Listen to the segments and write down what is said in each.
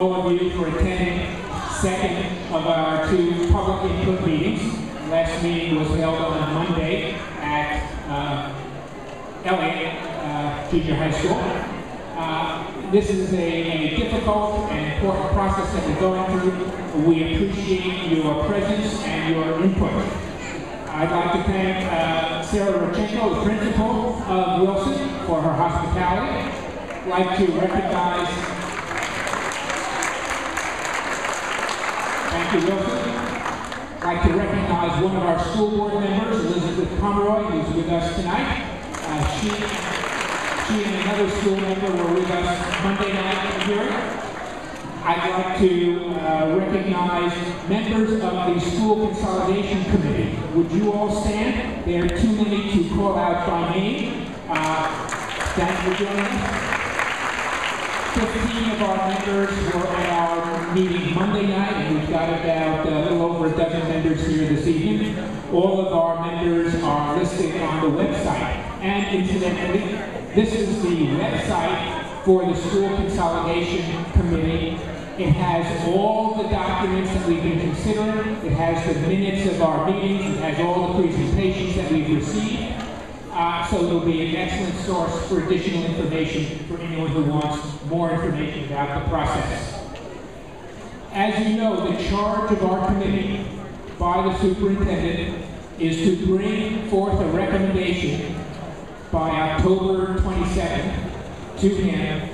All of you for attending second of our two public input meetings. Last meeting was held on Monday at Elliott Junior High School. This is a difficult and important process that we're going through. We appreciate your presence and your input. I'd like to thank Sarah Rochenko, the principal of Wilson, for her hospitality. I'd like to recognize Thank you, Wilson. I'd like to recognize one of our school board members, Elizabeth Pomeroy, who's with us tonight. She and another school member were with us Monday night at the hearing. I'd like to recognize members of the School Consolidation Committee. Would you all stand? There are too many to call out by name. Thanks for joining us. 15 of our members were at our meeting Monday night, and we've got about a little over a dozen members here this evening. All of our members are listed on the website. And incidentally, this is the website for the School Consolidation Committee. It has all the documents that we've been considering. It has the minutes of our meetings. It has all the presentations that we've received. So it'll be an excellent source for additional information for anyone who wants more information about the process. As you know, the charge of our committee by the superintendent is to bring forth a recommendation by October 27th to him,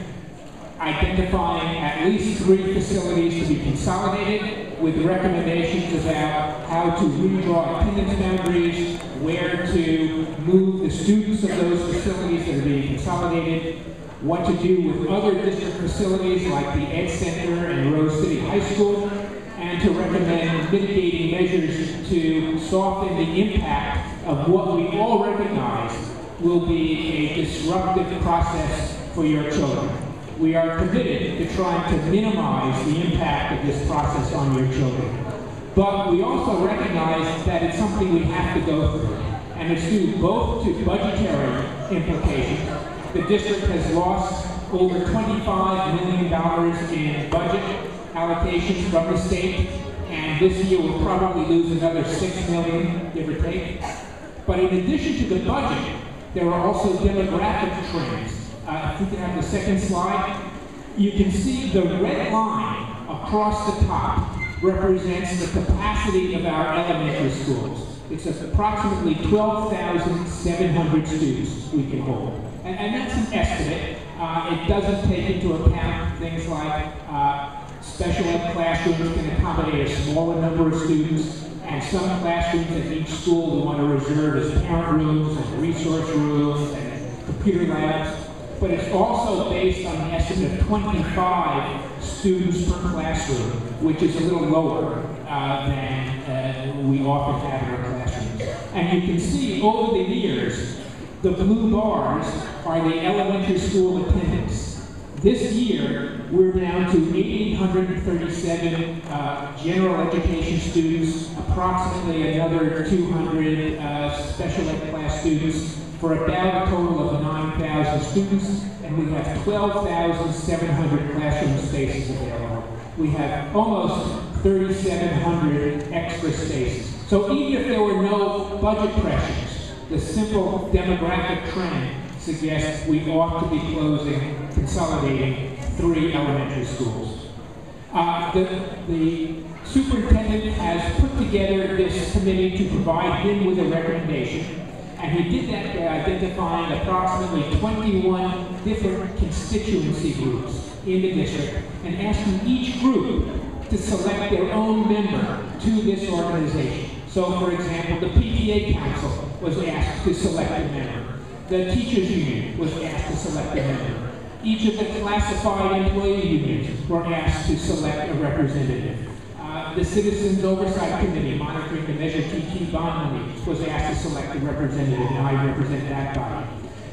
identifying at least 3 facilities to be consolidated with recommendations about how to redraw attendance boundaries, where to move the students of those facilities that are being consolidated, what to do with other district facilities like the Ed Center and Rose City High School, and to recommend mitigating measures to soften the impact of what we all recognize will be a disruptive process for your children. We are committed to trying to minimize the impact of this process on your children. But we also recognize that it's something we have to go through. And it's due both to budgetary implications. The district has lost over $25 million in budget allocations from the state. And this year we'll probably lose another $6 million, give or take. But in addition to the budget, there are also demographic trends. If we can have the second slide, you can see the red line across the top represents the capacity of our elementary schools. It's approximately 12,700 students we can hold. And that's an estimate. It doesn't take into account things like special ed classrooms can accommodate a smaller number of students, and some classrooms at each school we want to reserve as parent rooms and resource rooms and computer labs. But it's also based on an estimate of 25 students per classroom, which is a little lower than we often have in our classrooms. And you can see over the years, the blue bars are the elementary school attendance. This year, we're down to 1,837 general education students, approximately another 200 special ed class students, for about a total of 9,000 students, and we have 12,700 classroom spaces available. We have almost 3,700 extra spaces. So even if there were no budget pressures, the simple demographic trend suggests we ought to be consolidating 3 elementary schools. The superintendent has put together this committee to provide him with a recommendation. And he did that by identifying approximately 21 different constituency groups in the district and asking each group to select their own member to this organization. So, for example, the PTA Council was asked to select a member. The Teachers Union was asked to select a member. Each of the classified employee unions were asked to select a representative. The Citizens Oversight Committee, monitoring the Measure TT bond money, was asked to select a representative, and I represent that body.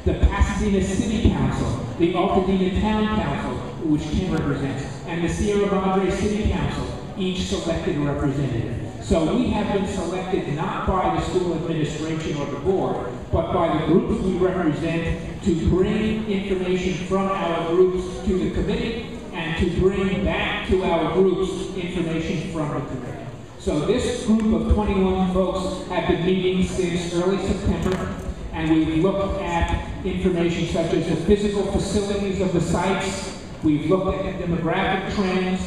The Pasadena City Council, the Altadena Town Council, which Tim represents, and the Sierra Madre City Council, each selected a representative. So we have been selected not by the school administration or the board, but by the groups we represent to bring information from our groups to the committee and and to bring back to our groups information from the committee. So this group of 21 folks have been meeting since early September, and we've looked at information such as the physical facilities of the sites, we've looked at demographic trends,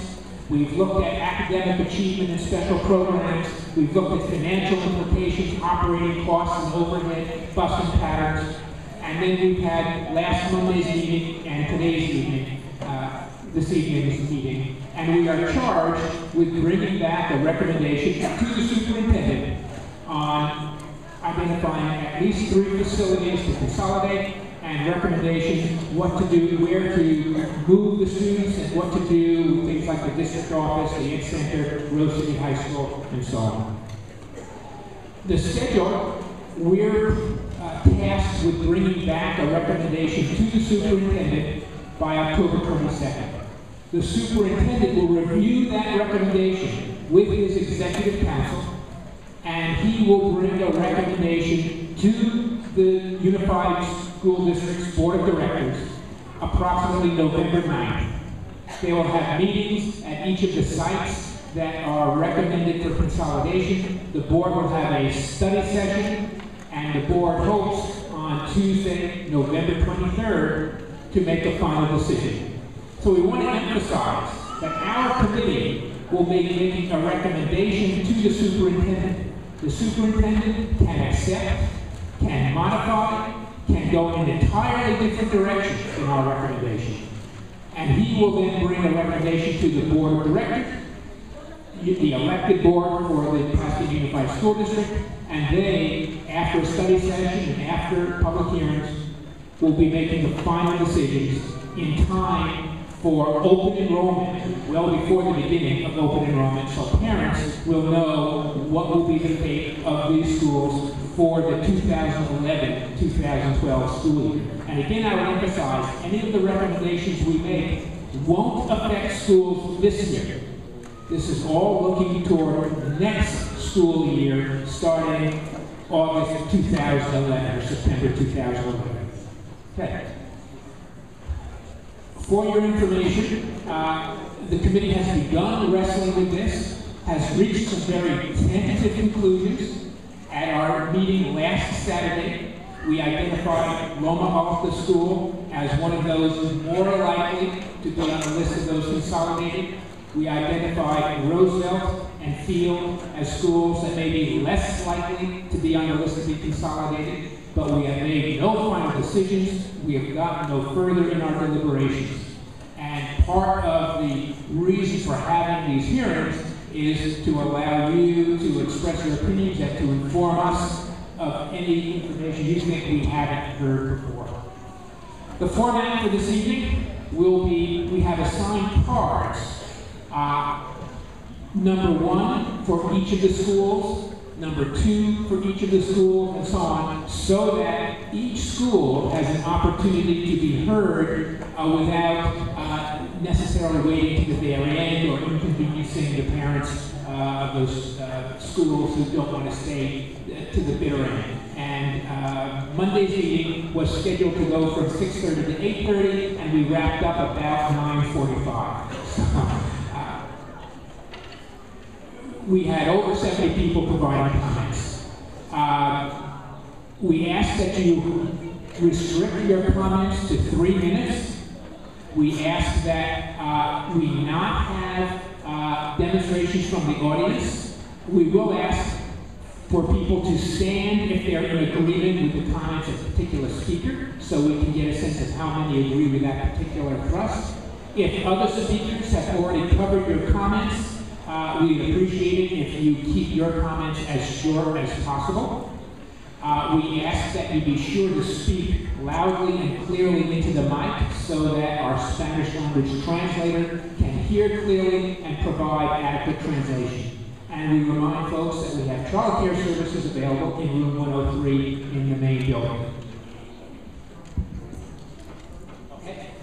we've looked at academic achievement and special programs, we've looked at financial implications, operating costs and overhead, busing patterns, and then we've had last Monday's meeting and today's meeting, this evening's meeting, and we are charged with bringing back a recommendation to the superintendent on identifying at least 3 facilities to consolidate and recommendations what to do, where to move the students, and what to do with things like the district office, the Ed Center, Rose City High School, and so on. The schedule, we're tasked with bringing back a recommendation to the superintendent by October 22nd. The superintendent will review that recommendation with his executive council, and he will bring a recommendation to the Unified School District's Board of Directors approximately November 9th. They will have meetings at each of the sites that are recommended for consolidation. The board will have a study session, and the board hopes on Tuesday, November 23rd, to make a final decision. So we want to emphasize that our committee will be making a recommendation to the superintendent. The superintendent can accept, can modify, can go in an entirely different direction in our recommendation. And he will then bring a recommendation to the board of directors, the elected board for the Pasadena Unified School District, and they, after a study session and after public hearings, will be making the final decisions in time for open enrollment, well before the beginning of open enrollment, so parents will know what will be the fate of these schools for the 2011-2012 school year. And again, I would emphasize, any of the recommendations we make won't affect schools this year. This is all looking toward the next school year, starting August 2011 or September 2011. Okay. For your information, the committee has begun wrestling with this, has reached some very tentative conclusions. At our meeting last Saturday, we identified Loma Alta School as one of those more likely to be on the list of those consolidated. We identified Roosevelt and Field as schools that may be less likely to be on the list to be consolidated, but we have made no final decisions. We have gotten no further in our deliberations. And part of the reason for having these hearings is to allow you to express your opinions and to inform us of any information you think we haven't heard before. The format for this evening will be, we have assigned cards. Number 1 for each of the schools, number 2 for each of the schools, and so on, so that each school has an opportunity to be heard without necessarily waiting to the very end or inconveniencing the parents of those schools who don't want to stay to the bitter end. And Monday's meeting was scheduled to go from 6:30 to 8:30, and we wrapped up about 9:45. We had over 70 people providing comments. We ask that you restrict your comments to 3 minutes. We ask that we not have demonstrations from the audience. We will ask for people to stand if they're in agreement with the comments of a particular speaker, so we can get a sense of how many agree with that particular thrust. If other speakers have already covered your comments, we'd appreciate it if you keep your comments as short as possible. We ask that you be sure to speak loudly and clearly into the mic so that our Spanish language translator can hear clearly and provide adequate translation. And we remind folks that we have child care services available in room 103 in the main building.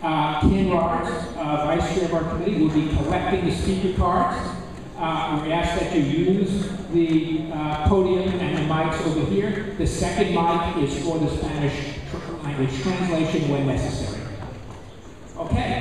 Ken Roberts, Vice Chair of our committee, will be collecting the speaker cards. We ask that you use the podium and the mics over here. The second mic is for the Spanish language translation when necessary. Okay.